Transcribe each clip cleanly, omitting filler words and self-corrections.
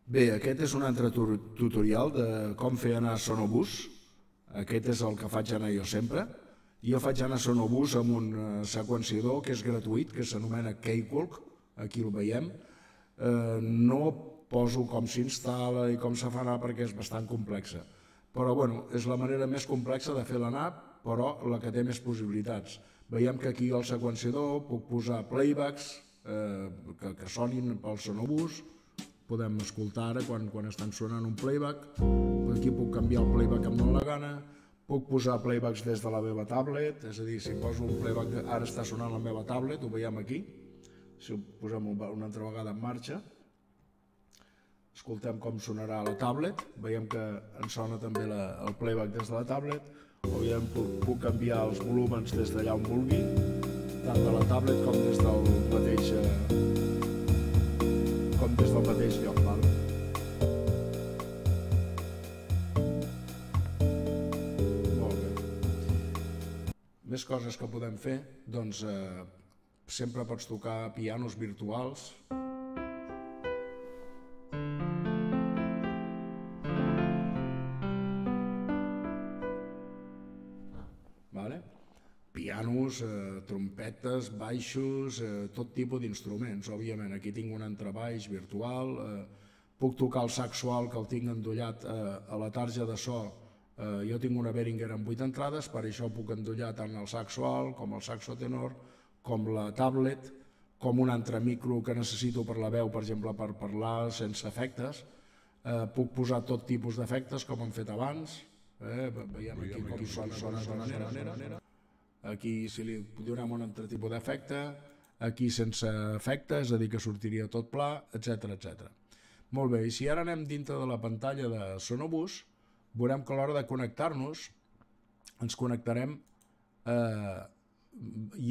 Bé, aquest és un altre tutorial de com fer anar Sonobus. Aquest és el que faig anar jo sempre. Jo faig anar Sonobus amb un seqüenciador que és gratuït, que s'anomena Cakewalk, aquí el veiem. No poso com s'instal·la i com se fa anar perquè és bastant complexa. Però bueno, és la manera més complexa de fer l'anar, però la que té més possibilitats. Veiem que aquí al seqüenciador puc posar playbacks que sonin pel Sonobus. Podem escoltar ara quan estan sonant un playback. Aquí puc canviar el playback amb la gana. Puc posar playbacks des de la meva tablet, és a dir, si poso un playback que ara està sonant la meva tablet, ho veiem aquí. Si ho posem una altra vegada en marxa, escoltem com sonarà la tablet, veiem que ens sona també el playback des de la tablet, o veiem que puc canviar els volúmens des d'allà on vulgui, tant de la tablet com des del mateix lloc. Molt bé. Més coses que podem fer, doncs sempre pots tocar pianos virtuals. Pianos, trompetes, baixos, tot tipus d'instruments. Òbviament, aquí tinc un entrebaix virtual, puc tocar el saxo alt que el tinc endollat a la tarja de so. Jo tinc una Behringer amb 8 entrades, per això puc endollar tant el saxo alt com el saxo tenor, com la tablet, com un altre micro que necessito per la veu, per exemple, per parlar sense efectes. Puc posar tot tipus d'efectes, com hem fet abans. Veiem aquí com sona. Aquí si li donem un altre tipus d'efecte, aquí sense efecte, és a dir que sortiria tot pla, etc. Molt bé, i si ara anem dintre de la pantalla de Sonobus, veurem que a l'hora de connectar-nos ens connectarem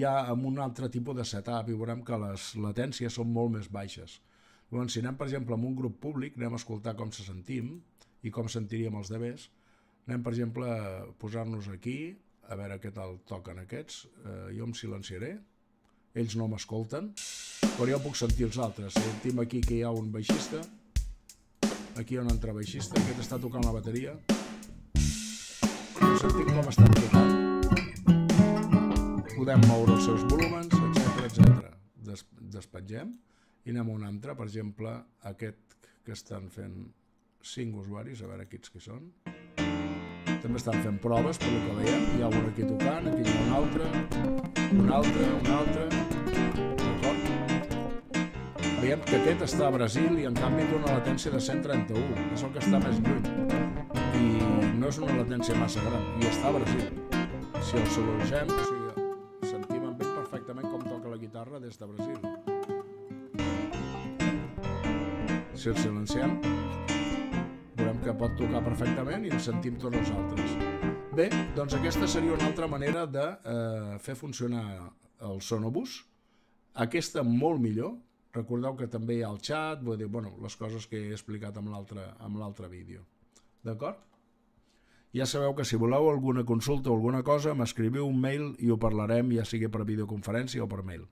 ja amb un altre tipus de setup i veurem que les latències són molt més baixes. Llavors, si anem, per exemple, amb un grup públic, anem a escoltar com se sentim i com sentiríem els demés. Anem, per exemple, a posar-nos aquí, a veure què tal toquen aquests. Jo em silenciaré, ells no m'escolten, però jo puc sentir els altres. Sentim aquí que hi ha un baixista, aquí hi ha un altre baixista, aquest està tocant la bateria, sentim com estan tocant, podem moure els seus volúmens, etc. Despatgem i anem a un altre, per exemple aquest que estan fent 5 usuaris, a veure aquests que són. També estan fent proves, pel que veiem. Hi ha un aquí tocant, aquí hi ha un altre. D'acord? Veiem que aquest està a Brasil i en canvi té una latència de 131. És el que està més lluny. I no és una latència massa gran. I està a Brasil. Si el silenciem, sentim amb ell perfectament com toca la guitarra des de Brasil. Si el silenciem, veurem que pot tocar perfectament i ens sentim tots els altres. Bé, doncs aquesta seria una altra manera de fer funcionar el Sonobus. Aquesta molt millor. Recordeu que també hi ha el xat, vull dir, les coses que he explicat amb l'altre vídeo. D'acord? Ja sabeu que si voleu alguna consulta o alguna cosa, m'escriviu un mail i ho parlarem, ja sigui per videoconferència o per mail.